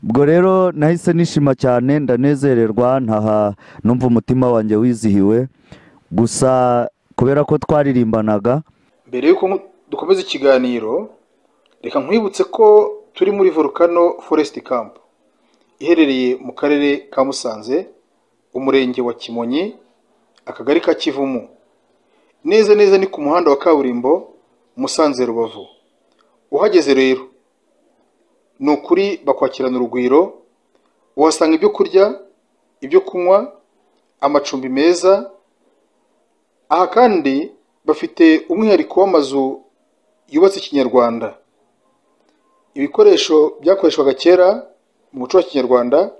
ubwo rero nahise nishima cyane ndanezererwa ntaha numva umutima wanjye wizihiwe gusa kubera ko twaririmbanaga. Mbere yuko dukomeza ikiganiro reka nkwibutse ko turi muri Volcano Forest Camp iherereye mu karere ka Musanze, umurenge wa Kimonyi, akagari ka Kivumu. Neza neza ni ku muhanda wa kaburimbo Musanze Rubavu. Uhageze rero ni ukuri bakwakirana urugwiro, uhasanga ibyo kurya, ibyo kunywa, amacumbi meza. Aha kandi bafite umwihariko w'amazu yubatse kinyarwanda. Ibikoresho byakoreshwaga kera mu muco wa kinyarwanda,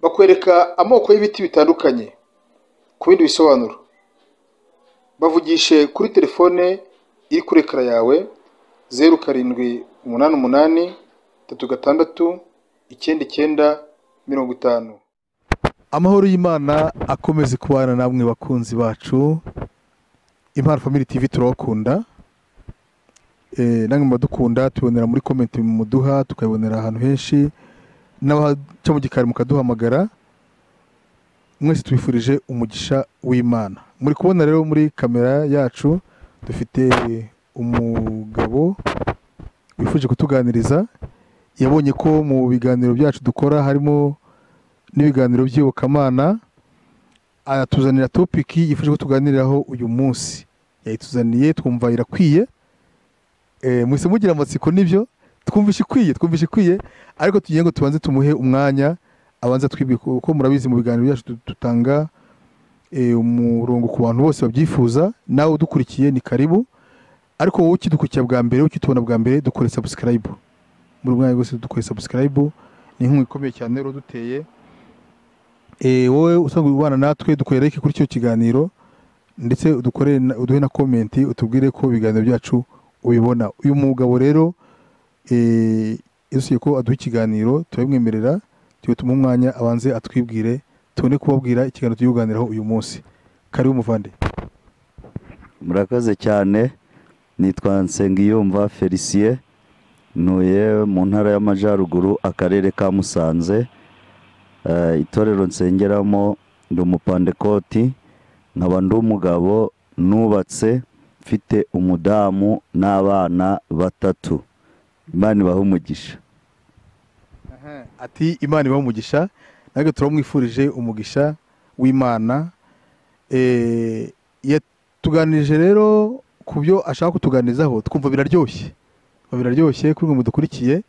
bakwereka amoko y'ibiti bitandukanye. Ku bindi bisobanuro bavugishe kuri telefone iri kuri ekara yawe 0788 36 9950. Amahoro y'Imana akomeze kubana namwe bakunzi bacu. Impano Family TV turabakunda. Namwe mudukunda tubonera muri comment muduha, tukabonera ahantu henshi n'abaca mu gikari mukaduhamagara. Mwese twifurije umugisha w'Imana. Muri kubona rero muri kamera yacu dufite umugabo wifuje kutuganiriza. Yabonye ko mu biganiro byacu dukora harimo n'ibiganiro by'iyobokamana, atuzanira topic yifuje ko tuganiriraho uyu munsi. Yayituzaniye twumva irakwiye. Mwese mugira amatsiko nibyo, twumvishe ikwiye ariko tugiye ngo tubanze tumuhe umwanya abanza twibwire ko murabizi mu biganiro byacu tutanga umurongo ku bantu bose babyifuza. Nawe udukurikiye ni karibu, ariko wowe ukidukurikiye bwa mbere, ukitubona bwa mbere, dukore subscribe. Muri mwanya wose dukore subscribe, ni inkunga ikomeye cyane rero duteye. Wowe usanga ubana natwe dukorera iki kuri cyo kiganiro, ndetse uduhe na comment utubwire ko ibiganiro byacu ubibona. Uyu mugabo rero yasuye ko aduha ikiganiro, turabimwemerera tuyo tumuha umwanya abanze atwibwire, tubone kubabwira ikiganiro tuyuganiraho uyu munsi. Karibu muvande. Murakoze cyane. Nitwa Nsengiyumva Felicien, ntuye mu ntara y'Amajyaruguru, akarere ka Musanze. Itorero nsengeramo ndi umupandekoti, nkaba ndi umugabo nubatse, mfite umudamu n'abana 3. Imana ibahe umugisha. Ati Imana ibahe umugisha. Nage turamwifurije umugisha w'Imana. Yatuganirije rero ku byo ashaka kutuganizaho, twumva biraryoshye kuri mwe mudukurikiye.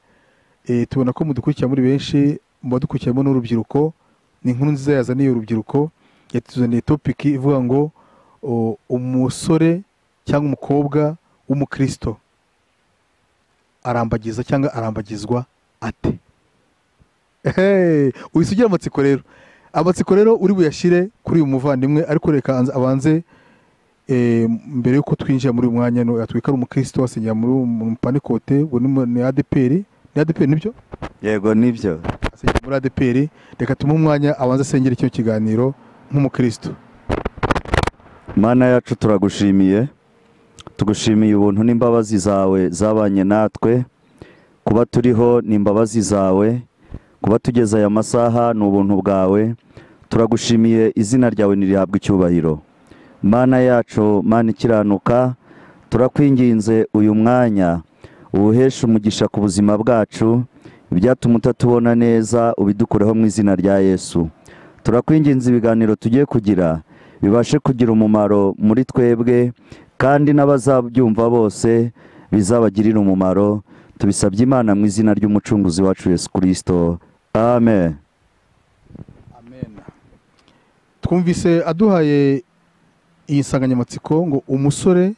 Tubona ko mudukurikiye muri benshi, mubadukurikiyemo n'urubyiruko. Ni inkuru nziza yazaniye urubyiruko. Yatuzaniye topic ivuga ngo umusore cyangwa umukobwa w'umukristo arambagiza cyangwa arambagizwa ate. Uyisugira amatsiko rero uri buyashire kuri uyu muvandimwe, ariko reka abanze mbere yuko twinjira muri uyu mwanya atwika ari umukristo asengera muri panikote, ni ADPR nibyo? Yego nibyo. Asengera muri ADPR. Reka tumuhe umwanya abanze asengera icyo kiganiro nk'umukristo. Mana yacu turagushimiye, tugushimiye ubuntu n'imbabazi zawe zabanye natwe. Kuba turiho ni imbabazi zawe, kuba tugeze aya masaha ni ubuntu bwawe. Turagushimiye, izina ryawe nirihabwe icyubahiro. Mana yacu, Mana ikiranuka, turakwinginze uyu mwanya ubuhesha umugisha ku buzima bwacu, ibyatuma utatubona neza ubidukureho mu izina rya Yesu. Turakwinginze ibiganiro tugiye kugira bibashe kugira umumaro muri twebwe, kandi n'abazabyumva bose bizabagirira umumaro. Tubisabye Imana mu izina ry'umucunguzi wacu Yesu Kristo. Amen. Twumvise aduhaye iyi nsanganyamatsiko ngo umusore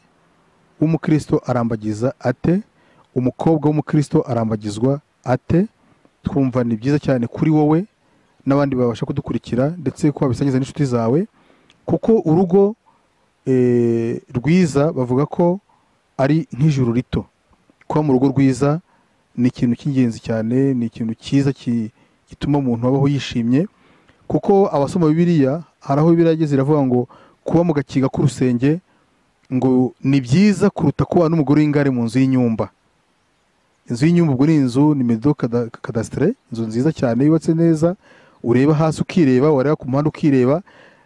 w'umukristo arambagiza ate, umukobwa w'umukristo arambagizwa ate. Twumva ni byiza cyane kuri wowe n'abandi babasha kudukurikira, ndetse ko wabisangiza n'inshuti zawe, kuko urugo rwiza bavuga ko ari nk'ijuru rito. Kuba mu rugo rwiza ni ikintu cy'ingenzi cyane, ni ikintu cyiza gituma umuntu abaho yishimye, kuko abasoma Bibiliya hari aho Bibiliya yageze iravuga ngo kuba mu gakiga k'urusenge ngo ni byiza kuruta kuba n'umugore w'ingare mu nzu y'inyumba. inzu y'inyumba ubwo ni inzu nimedo kadasitere, inzu nziza cyane yubatse neza, ureba hasi ukireba, wareba ku muhanda ukireba,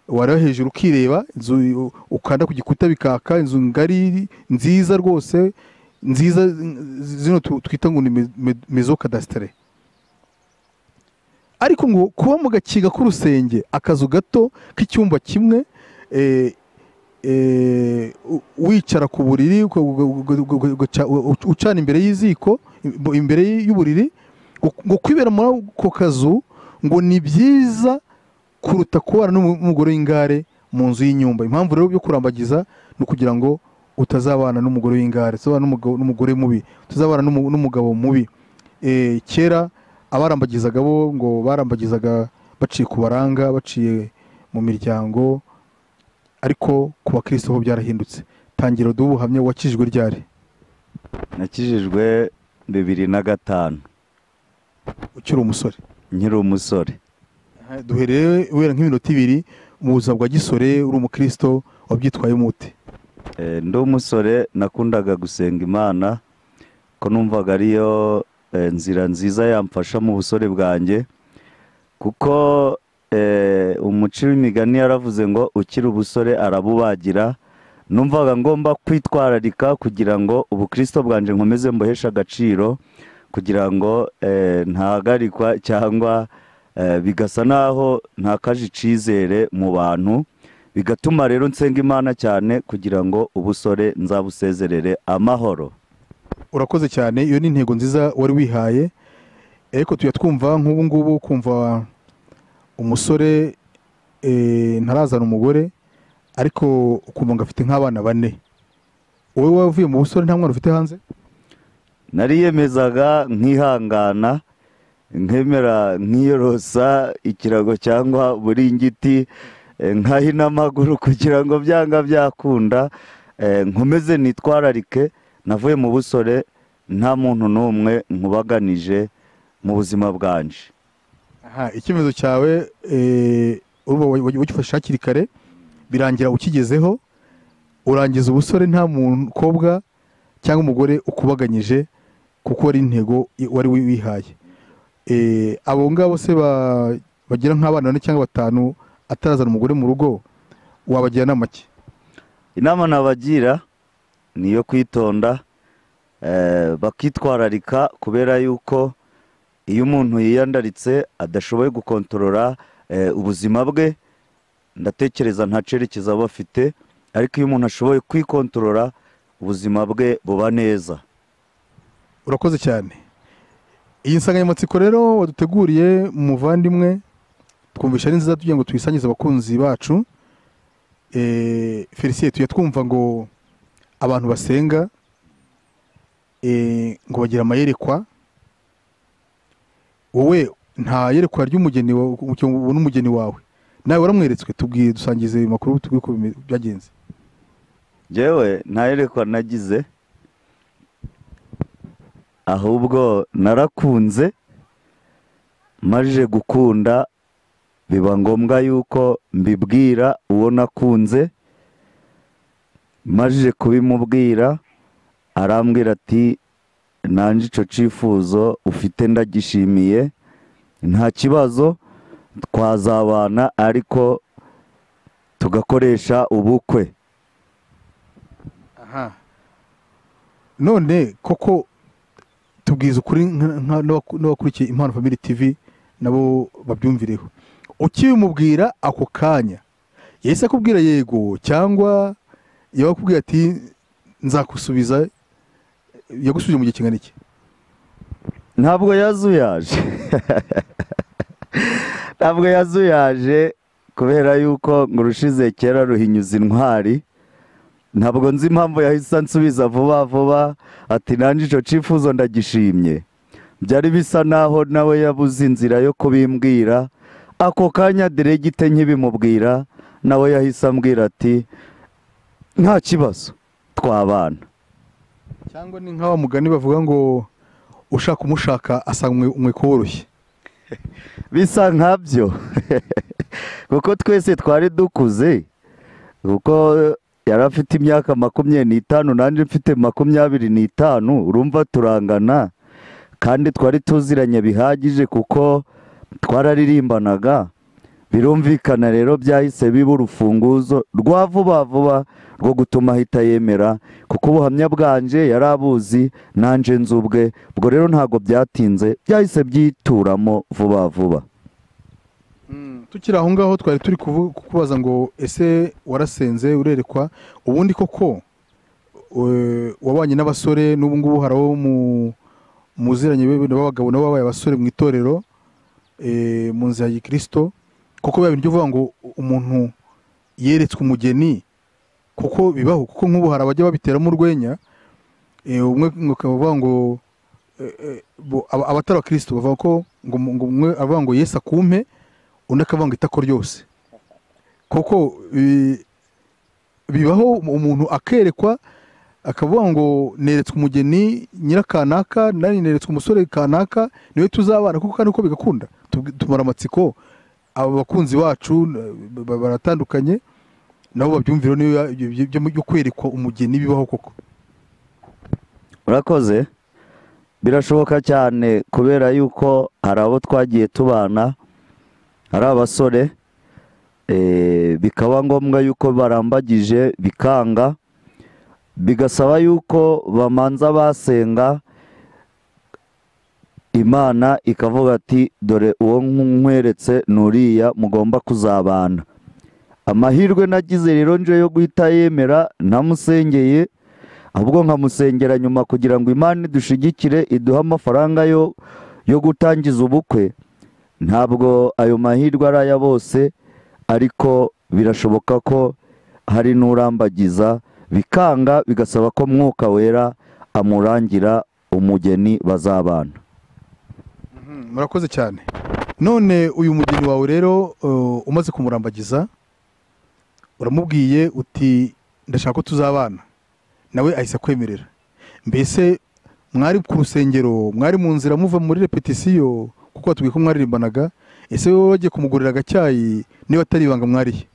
wareba hejuru ukireba, inzu ukanda ku gikuta bikaka, inzu ngari nziza rwose, nziza zino twita ngo ni mezo kadasitere. Ariko ngo kuba mu gakiga k'urusenge, akazu gato k'icyumba kimwe, wicara ku buriri ucana imbere y'iziko, imbere y'uburiri, ngo kwibera muri ako kazu ngo ni byiza kuruta kubana n'umugore w'ingare mu nzu y'inyumba. Impamvu rero byo kurambagiza ni ukugira ngo utazabana n'umugore w'ingare, utazabana n'umugore mubi, utazabana n'umugabo mubi. Kera abarambagizaga bo ngo barambagizaga baciye ku baranga, baciye mu miryango, ariko ku bakristo ho byarahindutse. Tangira ubuhamya, wakijijwe ryari? Nakijijwe 2005 ukiri umusore. nkiri umusore. Duhereye wera nk'iminota 2 mu buzima bwa gisore, uri umukristo, wabyitwaye mute? Ndi umusore nakundaga gusenga Imana, ko numvaga ariyo nzira nziza yamfasha mu busore bwanjye, kuko umuci w'imigani yaravuze ngo ukiri ubusore arabubagira. Numvaga ngomba kwitwararika kugira ngo ubukristo bwanje nkomeze mbohesha agaciro, kugira ngo ntahagarikwa cyangwa bigasa naho ntakaje icizere mu bantu, bigatuma rero nsenga Imana cyane kugira ngo ubusore nzabusezerere amahoro. Urakoze cyane, iyo ni intego nziza wari wihaye. Ariko tuyatwumva nk'ubu ngubu, kumva umusore ntarazana umugore, ariko ukumva ngo afite nk'abana 4. Wowe wavuye mu busore nta mwana ufite hanze? Nariyemezaga nkihangana, nkemera nkiyorosa ikirago cyangwa buringiti, nkahina amaguru kugira ngo byanga byakunda nkomeze nitwararike. Navuye mu busore nta muntu n'umwe nkubaganije mu buzima bwanje. Icyemezo cyawe wagifashe hakiri kare, birangira ukigezeho, urangiza ubusore nta mukobwa cyangwa umugore ukubaganyije, kuko ari intego wari wihaye. Abo ngabo se bagira nk'abana 4 cyangwa 5 atarazana umugore mu rugo, wabagira n'amaki? Inama nabagira niyo kwitonda, bakitwararika, kubera yuko iyo umuntu yiyandaritse adashoboye gukontorora ubuzima bwe, ndatekereza nta cerekezo aba afite. Ariko iyo umuntu ashoboye kwikontorora, ubuzima bwe buba neza. Urakoze cyane. Iyi nsanganyamatsiko rero waduteguriye muvandimwe, twumvisha ari nziza, tugira ngo tuyisangize abakunzi bacu. Felicien, tuyatwumva ngo abantu basenga ngo bagira amayerekwa. Wowe nta yerekwa ry'umugeni n'umugeni wawe, nawe waramweretswe? Tubwiye, dusangize makuru, tubwiye ko byagenze. Jewe nta yerekwa nagize, ahubwo narakunze, maje gukunda biba ngombwa yuko mbibwira uwo nakunze. Maje kubimubwira arambwira ati nanje ico cifuzo ufite ndagishimiye, nta kibazo, twazabana ariko tugakoresha ubukwe. None koko tubwiza ukuri n'abakurikiye Impano Family TV nabo babyumvireho, ukibimubwira ako kanya yahise akubwira yego, cyangwa yabakubwira ati nzakusubiza? Yagusubije mu gihe kingana iki? Ntabwo yazuyaje ntabwo yazuyaje, kubera yuko ngo urushize kera ruhinyuza intwari. Ntabwo nzi impamvu yahise ansubiza vuba vuba ati nanje ico cifuzo ndagishimye. Byari bisa naho nawe yabuze inzira yo kubimbwira. Ako kanya diregite nkibimubwira, nawe yahise ambwira ati nta kibazo, twabana. Cyangwa ni nk'awa mugani bavuga ngo ushaka umushaka asanga umweko woroshye. Bisa nkabyo kuko twese twari dukuze, kuko yari afite imyaka 25 nanje mfite 25, urumva turangana. kandi twari tuziranye bihagije kuko twararirimbanaga. Birumvikana rero byahise biba urufunguzo rwa vuba vuba rwo gutuma ahita yemera, kuko ubuhamya bwanje yari abuzi nanje nzi ubwe. Ubwo rero ntabwo byatinze, byahise byituramo vuba vuba. Tukiri aho ngaho twari turi kukubaza ngo ese warasenze urerekwa, ubundi koko wabanye n'abasore n'ubu ngubu hari abo muziranye b'abagabo nabo babaye abasore mu itorero mu nzira ya Kristo, kuko biba bintu uvuga ngo umuntu yeretswe umugeni, kuko bibaho, kuko nk'ubu hari abajya babiteramo urwenya, umwe ukavuga ngo abatari abakristo bavuga ko ngo umwe avuga ngo Yesu akumpe, undi akavuga ngo itako ryose. Koko bibaho umuntu akerekwa akavuga ngo neretswe umugeni nyirakanaka, nari neretswe umusore kanaka, niwe tuzabana, kuko kandi uko bigakunda tumara amatsiko. Abo bakunzi bacu baratandukanye, nabo babyumvira byo kwerekwa umugeni bibaho koko. Urakoze. Birashoboka cyane kubera yuko hari abo twagiye tubana ari abasore, bikaba ngombwa yuko barambagije bikanga, bigasaba yuko bamanza basenga, Imana ikavuga ati dore uwo nkweretse nuriya mugomba kuzabana. Amahirwe nagize rero nje yo guhita yemera ntamusengeye, ahubwo nkamusengera nyuma kugira ngo Imana idushigikire iduhe amafaranga yo gutangiza ubukwe. Ntabwo ayo mahirwe ari aya bose, ariko birashoboka ko hari n'urambagiza bikanga, bigasaba ko Mwuka Wera amurangira umugeni bazabana. Murakoze cyane. None uyu mugeni wawe rero umaze kumurambagiza, uramubwiye uti ndashaka ko tuzabana, nawe ahise kwemerera. Mbese mwari ku rusengero, mwari mu nzira muva muri repetisiyo, kuko watubwiye ko mwaririmbanaga, ese wowe wagiye kumugurira agacyayi niba atari ibanga mwariye?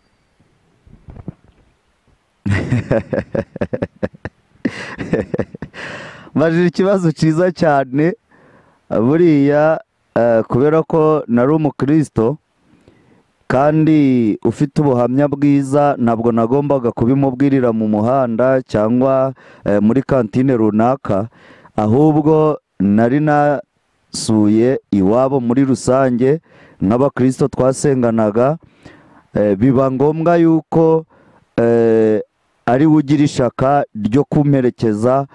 Majije ikibazo cyiza cyane. Buriya kubera ko nari umukristo kandi ufite ubuhamya bwiza, ntabwo nagombaga kubimubwirira mu muhanda cyangwa muri kantine runaka, ahubwo nari nasuye iwabo muri rusange nk'abakristo twasenganaga. Biba ngombwa yuko ari we ugira ishaka ryo kumperekeza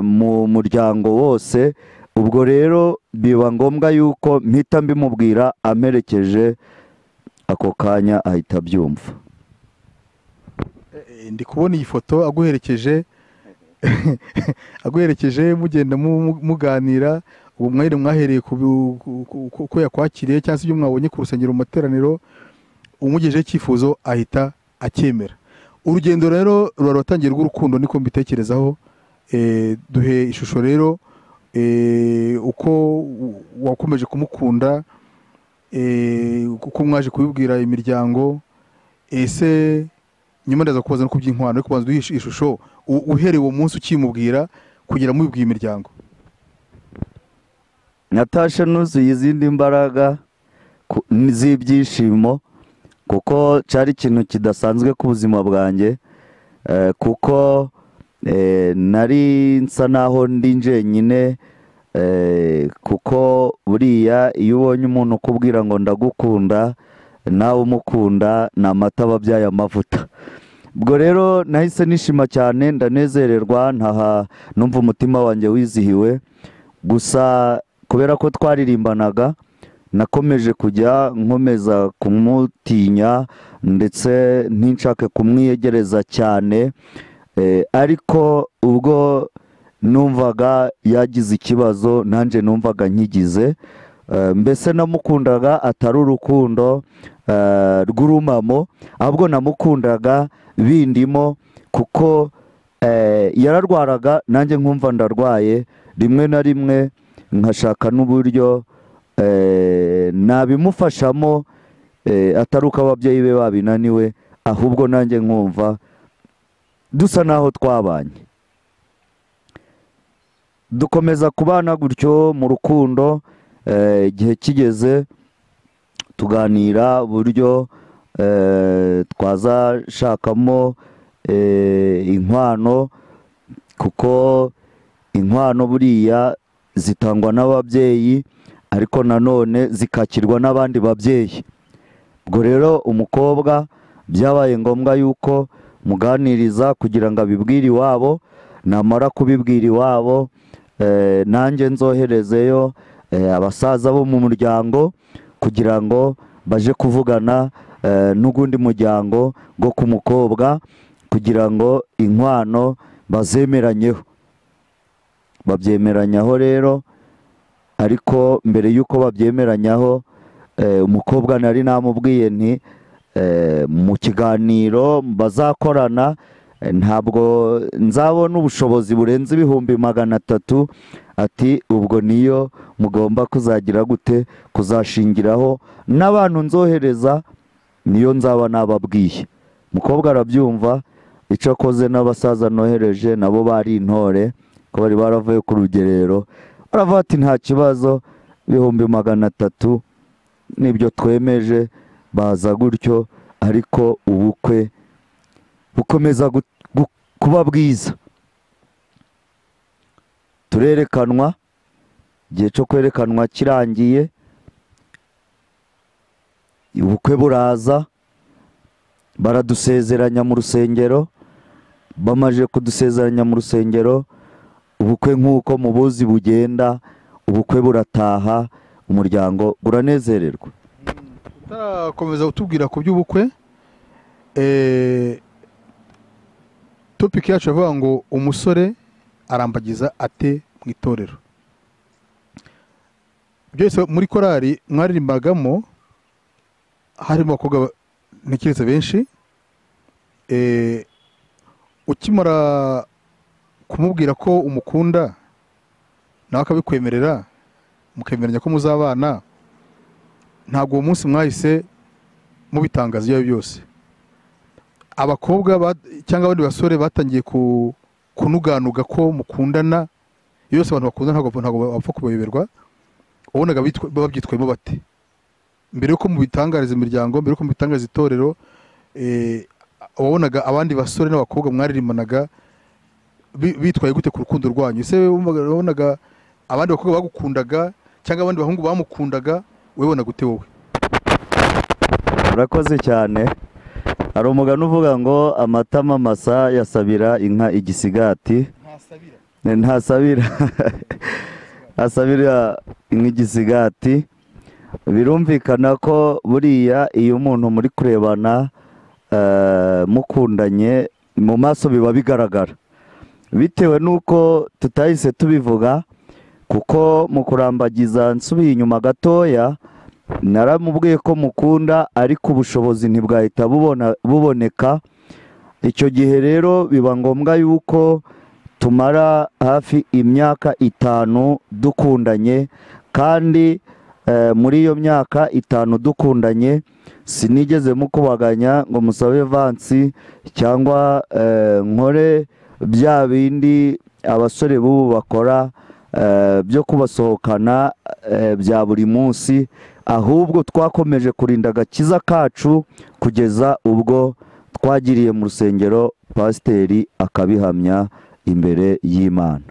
mu muryango wose. Ubwo rero biba ngombwa yuko mpita mbimubwira amperekeje, ako kanya ahita abyumva. Ndi kubona iyi foto aguherekeje aguherekeje mugenda muganira, ubu mwahereye ko yakwakiriye cyangwa se ibyo mwabonye ku rusengero mu materaniro, umugejeje icyifuzo ahita acyemera. Urugendo rero ruratangiye rw'urukundo, niko mbitekerezaho. Duhe ishusho rero uko wakomeje kumukunda, kuko mwaje kubibwira imiryango. Ese nyuma ndaza kubaza no kubyinkwano, ariko banza duhe ishusho uhereye uwo munsi ukimubwira kugera mubibwiye imiryango. Natasha nuzuye izindi mbaraga z'ibyishimo, kuko cyari ikintu kidasanzwe ku buzima bwanjye, kuko nari nsa naho ndi njyenyine, kuko buriya iyo ubonye umuntu ukubwira ngo ndagukunda, nawe umukunda, ni amata ababyaye amavuta. Ubwo rero nahise nishima cyane, ndanezererwa, ntaha numva umutima wanjye wizihiwe. Gusa kubera ko twaririmbanaga, nakomeje kujya nkomeza kumutinya ndetse ntinshake kumwiyegereza cyane, ariko ubwo numvaga yagize ikibazo nanjye numvaga nkigize. Mbese namukundaga atari urukundo rw'urumamo, ahubwo namukundaga bindimo, kuko yararwaraga nanjye nkumva ndarwaye, rimwe na rimwe nkashaka n'uburyo nabimufashamo, atari uko ababyeyi be babinaniwe, ahubwo nanjye nkumva dusa naho twabanye. dukomeza kubana gutyo mu rukundo, igihe kigeze tuganira uburyo twazashakamo inkwano, kuko inkwano buriya zitangwa n'ababyeyi ariko nanone zikakirwa n'abandi babyeyi. Ubwo rero umukobwa byabaye ngombwa yuko muganiriza kugira ngo abibwire iwabo, namara kubibwira iwabo nanjye nzoherezeyo abasaza bo mu muryango kugira ngo baje kuvugana n'ugundi muryango go ku mukobwa kugira ngo inkwano bazemeranyeho. Babyemeranyaho rero, ariko mbere y'uko babyemeranyaho umukobwa nari namubwiye nti mu kiganiro bazakorana ntabwo nzabona ubushobozi burenze 300,000, ati ubwo niyo mugomba kuzagira gute kuzashingiraho, n'abantu nzohereza niyo nzaba nababwiye. Umukobwa arabyumva, icyo akoze n'abasaza nohereje nabo bari intore ko bari baravuye ku rugerero, baravuga ati nta kibazo, 300,000 nibyo twemeje. Baza gutyo, ariko ubukwe bukomeza kuba bwiza. Turerekanwa, igihe cyo kwerekanwa kirangiye, ubukwe buraza, baradusezeranya mu rusengero. Bamaje kudusezeranya mu rusengero, ubukwe nk'uko mubuzi bugenda, ubukwe burataha, umuryango uranezererwa. Utarakomeza utubwira ku by'ubukwe, topic yacu avuga ngo umusore arambagiza ate mu itorero. Byose muri korari mwaririmbagamo harimo abakobwa ntekereza benshi, ukimara kumubwira ko umukunda nawe akabikwemerera mukemeranya ko muzabana, ntabwo uwo munsi mwahise mubitangaza ibyo byose. Abakobwa cyangwa abandi basore batangiye kunuganuga ko mukundana. Yose abantu bakundana ntabwo bapfa kubayoberwa. Wabonaga babyitwayemo bate mbere yuko mubitangariza imiryango, mbere yuko mubitangariza itorero? Wabonaga abandi basore n'abakobwa mwaririmbanaga bitwaye gute ku rukundo rwanyu? Ese wabonaga abandi bakobwa bagukundaga cyangwa abandi bahungu bamukundaga, webona gute wowe? Urakoze cyane. Hari umugani uvuga ngo amatama masa yasabira inka igisigati. Ntasabira asabira inka igisigati. Birumvikana ko buriya iyo umuntu muri kurebana mukundanye mu maso biba bigaragara, bitewe nuko tutahise tubivuga. Kuko mu kurambagiza nsubiye inyuma gatoya, naramubwiye ko mukunda ariko ubushobozi ntibwahita buboneka. Icyo gihe rero biba ngombwa yuko tumara hafi imyaka 5 dukundanye, kandi muri iyo myaka 5 dukundanye sinigeze mukubaganya ngo musabe Avance cyangwa nkore bya bindi abasore b'ubu bakora byo kubasohokana bya buri munsi. Ahubwo twakomeje kurinda agakiza kacu kugeza ubwo twagiriye mu rusengero, pasiteri akabihamya imbere y'Imana.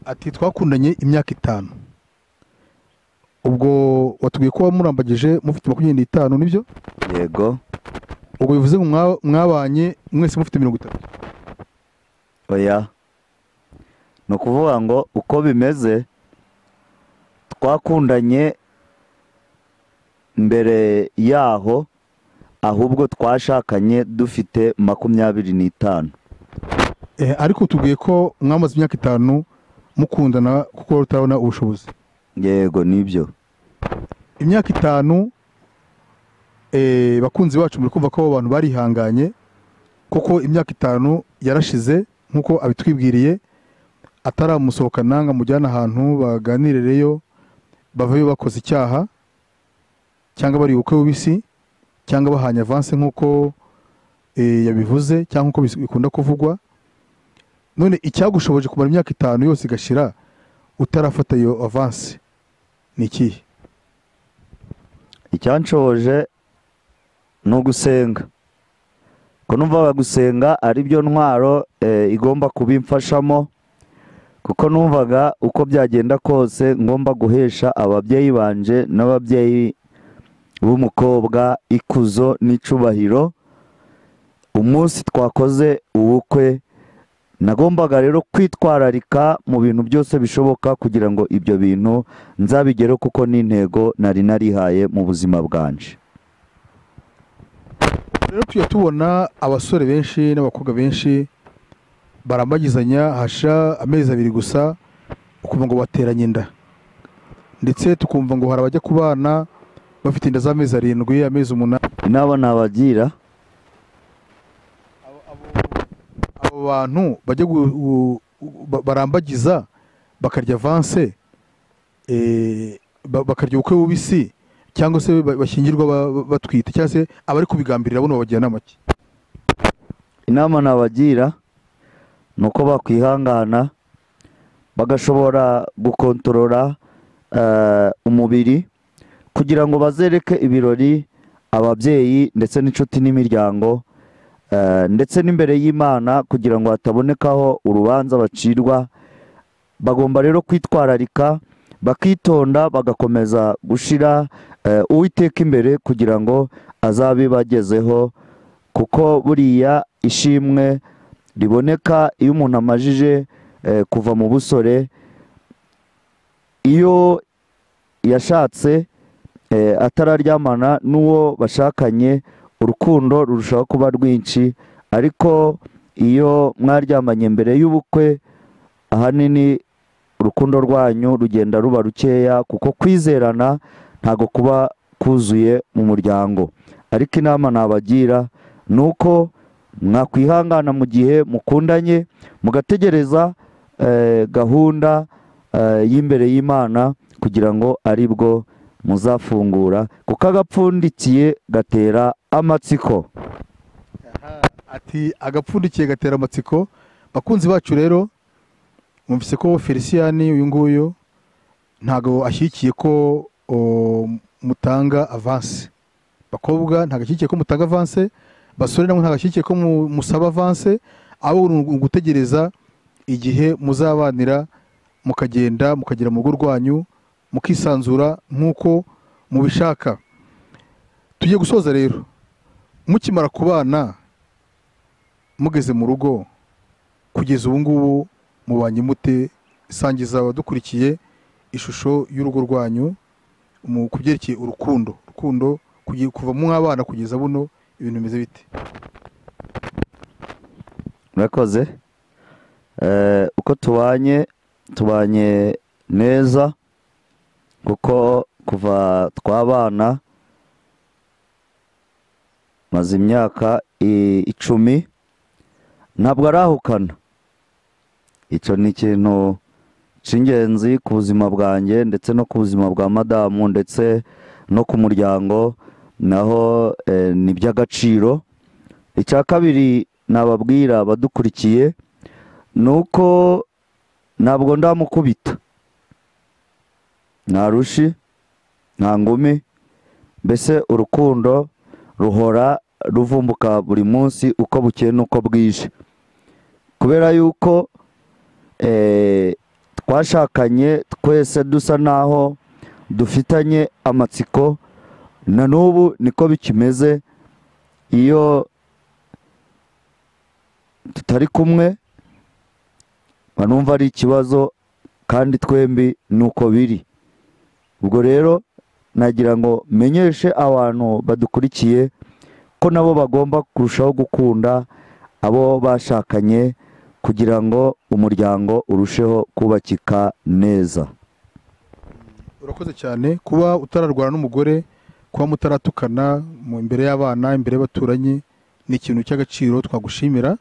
Ati twakundanye imyaka 5. Ubwo watubwiye ko wamurambagije mufite 25, nibyo? Yego. Ubwo bivuze ngo mwabanye mwese mufite 30? Oya, no kuvuga ngo uko bimeze, twakundanye mbere yaho, ahubwo twashakanye dufite 25. Ariko tubwiye ko mwamaze imyaka 5 mukundana kuko utabona ubushobozi. Yego, nibyo. Imyaka 5, bakunzi bacu muri kumva ko abantu barihanganye, kuko imyaka 5 yarashize nkuko abitwibwiriye. Ataramusohokana ngo mujyana ahantu baganirereyo, bavayo bakoze icyaha cyangwa bari ubukwe bubisi cyangwa bahanye Avance nkuko yabivuze cyangwa nkuko bikunda kuvugwa. none icyagushoboje kumara imyaka 5 yose igashira utarafata iyo avance ni ikihe? icyanshoboje no gusenga, ko numvaga gusenga ari byo ntwaro igomba kubimfashamo, kuko numvaga uko byagenda kose ngomba guhesha ababyeyi banje n'ababyeyi b'umukobwa ikuzo n'icubahiro. Umunsi twakoze ubukwe nagombaga rero kwitwararika mu bintu byose bishoboka kugira ngo ibyo bintu nzabigere, kuko n'intego nari narihaye mu buzima bwanje. Rero tubona abasore benshi n'abakobwa benshi barambagizanya hasha amezi 2 gusa ukumva ngo bateranye inda, ndetse tukumva ngo hari abajya kubana bafite inda z'amezi 7 amezi 8. Inama nabagira abo bantu bajya barambagiza bakarya avance, bakarya ubukwe bubisi, cyangwa se bashyingirwa batwite, cyangwa se abari kubigambirira buno babagira n'amaki. Inama nabagira nuko bakwihangana bagashobora gukontorora umubiri kugira ngo bazereke ibirori ababyeyi ndetse n'inshuti n'imiryango, ndetse n'imbere y'Imana kugira ngo hatabonekaho urubanza bacirwa. Bagomba rero kwitwararika bakitonda bagakomeza gushira Uwiteka imbere kugira ngo azabibagezeho, kuko buriya ishimwe riboneka iyo umuntu amajije kuva mu busore. Iyo yashatse atararyamana n'uwo bashakanye, urukundo rurushaho kuba rwinshi, ariko iyo mwaryamanye mbere y'ubukwe ahanini urukundo rwanyu rugenda ruba rukeya, kuko kwizerana ntago kuba kuzuye mu muryango. Ariko inama nabagira nuko mwakwihangana mu gihe mukundanye, mugategereza gahunda y'imbere y'Imana kugira ngo aribwo muzafungura, kuko agapfundikiye gatera amatsiko. Ati agapfundikiye gatera amatsiko. Bakunzi bacu rero mwumvise ko Felicien uyu nguyu ntago ashyikiye ko mutanga avance. Bakobwa ntago ashyikiye ko mutanga avance, basore namwe ntago ashyikiye ko musaba avance, abo gutegereza igihe muzabanira mukagenda mukagera mu rugo rwanyu mukisanzura nk'uko mubishaka. Tugiye gusoza rero, mukimara kubana mugeze mu rugo kugeza ubu ngubu mubanye mute? Sangiza abadukurikiye ishusho y'urugo rwanyu mu kubyerekeye urukundo kuva mu abana kugeza buno, ibintu bimeze bite? Murakoze. Uko tubanye neza, kuko kuva twabana maze imyaka 10 ntabwo arahukana. Icyo ni ikintu cy'ingenzi ku buzima bwanjye ndetse no ku buzima bwa madamu ndetse no ku muryango, naho ni by'agaciro. Icya kabiri nababwira badukurikiye nuko ntabwo ndamukubita, nta rushi, nta ngumi, mbese urukundo ruhora ruvumbuka buri munsi uko bukeye n'uko bwije, kubera yuko twashakanye twese dusa naho dufitanye amatsiko. Na n'ubu niko bikimeze, iyo tutari kumwe banumva ari ikibazo, kandi twembi nuko biri. Ubwo rero nagira ngo menyeshe abantu badukurikiye ko nabo bagomba kurushaho gukunda abo bashakanye kugira ngo umuryango urusheho kubakika neza. Urakoze cyane kuba utararwana n'umugore, kuba mutaratukana mu imbere y'abana, imbere y'abaturanyi, ni ikintu cy'agaciro. Twagushimira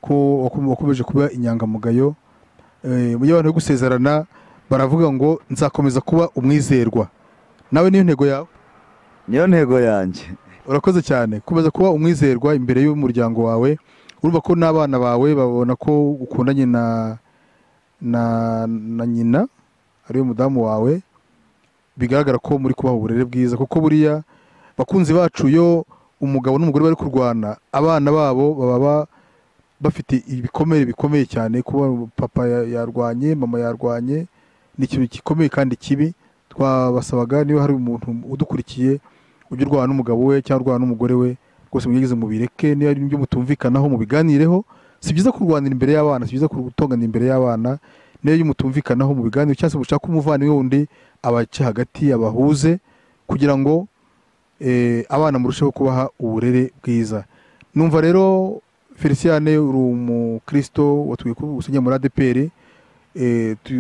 ko wakomeje kuba inyangamugayo. Mu gihe abantu gusezerana baravuga ngo nzakomeza kuba umwizerwa. Nawe niyo ntego yawe? Niyo ntego yanjye. Urakoze cyane, komeza kuba umwizerwa imbere y'umuryango wawe, urumva ko n'abana bawe babona ko ukundanye na nyina ariwe mudamu wawe, bigaragara ko muri kubaha uburere bwiza. Kuko buriya bakunzi bacu, yo umugabo n'umugore bari kurwana, abana babo baba bafite ibikomere bikomeye cyane. Kuba papa yarwanye, mama yarwanye, ni ikintu gikomeye kandi kibi. Twabasabaga niba hari umuntu udukurikiye ujya urwana n'umugabo we cyangwa urwana n'umugore we, rwose mwigeze mubireke. Niba ari ibyo mutumvikanaho mubiganireho. Si byiza kurwanira imbere y'abana, si byiza gutongana imbere y'abana. Niyo mutumvikanaho mubiganire, cyangwa se mushaka umuvandimwe wundi abace hagati, abahuze, kugira ngo abana murusheho kubaha uburere bwiza. Numva rero Feliciane uri umukristo watuye usengera muri ADPR,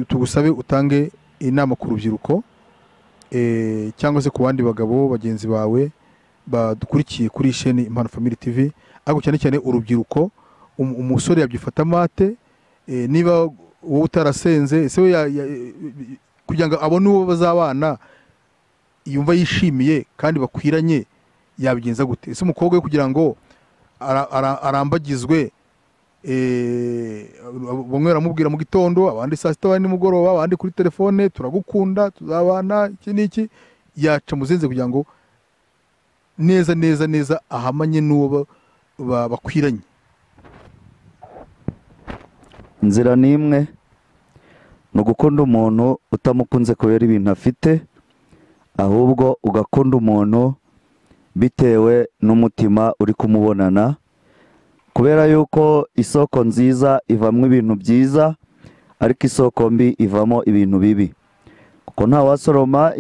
tugusabe utange inama ku rubyiruko cyangwa se ku bandi bagabo bagenzi bawe badukurikiye kuri chaîne Impano Family TV, ariko cyane cyane urubyiruko. Umusore yabyifata mate, niba wowe utarasenze, ese we kugira ngo abone uwo bazabana yumva yishimiye kandi bakwiranye, yabigenza gute? Ese umukobwa we kugira ngo arambagizwe, bamwe baramubwira mu gitondo, abandi saa sita, abandi nimugoroba, abandi kuri telefone, turagukunda, tuzabana, iki n'iki, yaca muzenze kugira ngo neza ahamanye n'uwo bakwiranye? Inzira ni imwe, ni ugukunda umuntu utamukunze kubera ibintu afite, ahubwo ugakunda umuntu bitewe n'umutima uri kumubonana, kubera yuko isoko nziza ivamo ibintu byiza, ariko isoko mbi ivamo ibintu bibi. Kuko nta wasoroma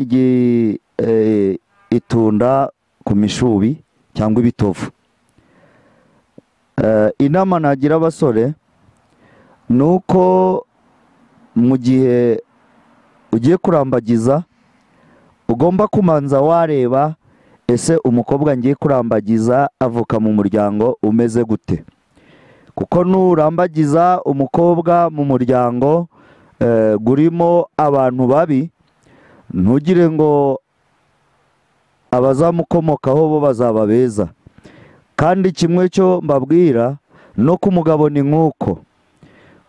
itunda ku mishubi cyangwa ibitovu. Inama nagira abasore ni uko mu gihe ugiye kurambagiza, ugomba kumanza wareba, ese umukobwa ngiye kurambagiza avuka mu muryango umeze gute? Kuko nurambagiza umukobwa mu muryango gurimo abantu babi, ntugire ngo abazamukomokaho bo bazaba beza. Kandi kimwe cyo mbabwira, no ku mugabo ni nk'uko,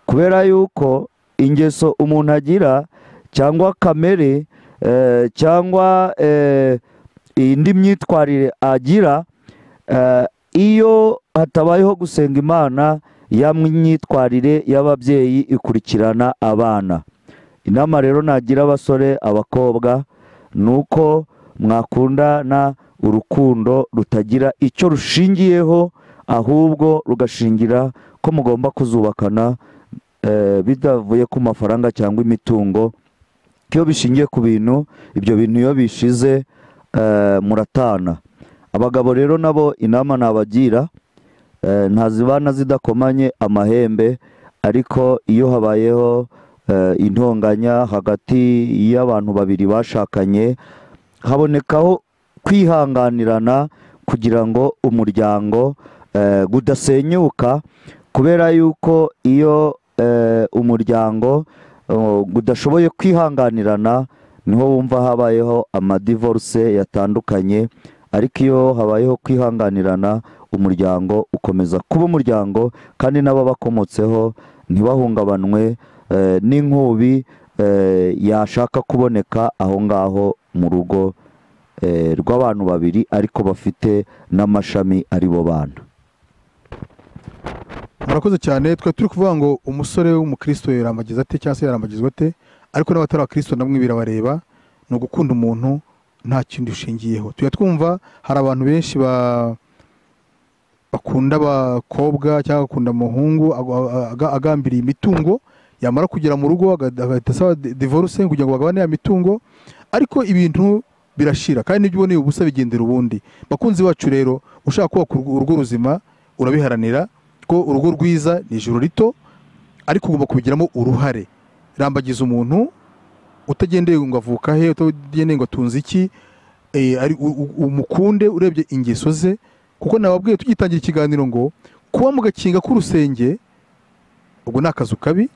kubera yuko ingeso umuntu agira cyangwa kamere cyangwa indi myitwarire agira, iyo hatabayeho gusenga Imana, ya myitwarire y'ababyeyi ikurikirana abana. Inama rero nagira abasore, abakobwa, nuko mwakundana urukundo rutagira icyo rushingiyeho, ahubwo rugashingira ko mugomba kuzubakana bidavuye ku mafaranga cyangwa imitungo. Iyo bishingiye ku bintu, ibyo bintu iyo bishize muratana. Abagabo rero nabo inama nabagira, ntazibana zidakomanye amahembe, ariko iyo habayeho intonganya hagati y'abantu babiri bashakanye, habonekaho kwihanganirana kugira ngo umuryango gudasenyuka, kubera yuko iyo umuryango udashoboye kwihanganirana, niho wumva habayeho amadivorce yatandukanye. Ariko iyo habayeho kwihanganirana, umuryango ukomeza kuba umuryango, kandi n'ababakomotseho ntibahungabanwe n'inkubi yashaka kuboneka aho ngaho mu rugo rw'abantu babiri ariko bafite n'amashami ari bo bana. Murakoze cyane. Twe turi kuvuga ngo umusore w'umukristo yarambagiza ate cyangwa se yarambagizwa ate, ariko n'abatari abakristo namwe birabareba. Ni ugukunda umuntu nta kindi ushingiyeho. Tuya twumva hari abantu benshi bakunda abakobwa cyangwa bakunda umuhungu agambiriye imitungo, yamara kugera mu rugo agahita asaba divorce kugira ngo bagabane ya mitungo, ariko ibintu birashira kandi n'ibyo uboneye ubusa bigendera ubundi. Bakunzi bacu rero, ushaka kubaka urugo ruzima urabiharanira, ko urugo rwiza ni ijuru rito, ariko ugomba kubigiramo uruhare. Rambagiza umuntu utagendeye ngo avuka he, utagendeye ngo atunze iki, ari umukunde urebye ingeso ze. Kuko nababwiye tugitangira ikiganiro ngo kuba mu gakinga k'urusenge, ubwo ni akazu kabi,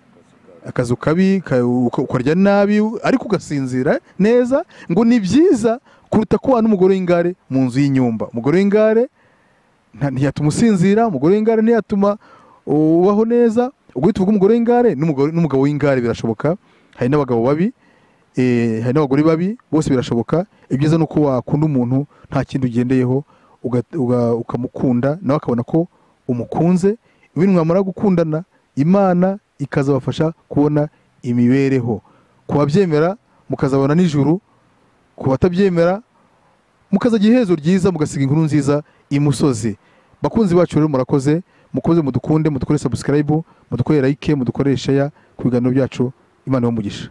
ukarya nabi ariko ugasinzira neza, ngo ni byiza kuruta kuba n'umugore w'ingare mu nzu y'inyumba. Umugore w'ingare ntiyatuma usinzira, umugore w'ingare ntiyatuma ubaho neza. Ubwo tuvuga umugore w'ingare n'umugabo w'ingare birashoboka. Hari n'abagabo babi, hari n'abagore babi, bose birashoboka. Ibyiza nuko wakunda umuntu nta kindi ugendeyeho, ukamukunda nawe akabona ko umukunze. Ibintu mwamara gukundana, Imana ikazabafasha kubona imibereho. Kubabyemera mukazabona n'ijuru, kubatabyemera mukazagira iherezo ryiza, mugasiga inkuru nziza imusozi. Bakunzi bacu rero murakoze, mukoze mudukunde, mudukore subscribe, mudukore like, mudukore share ku biganiro byacu. Imana y'umugisha.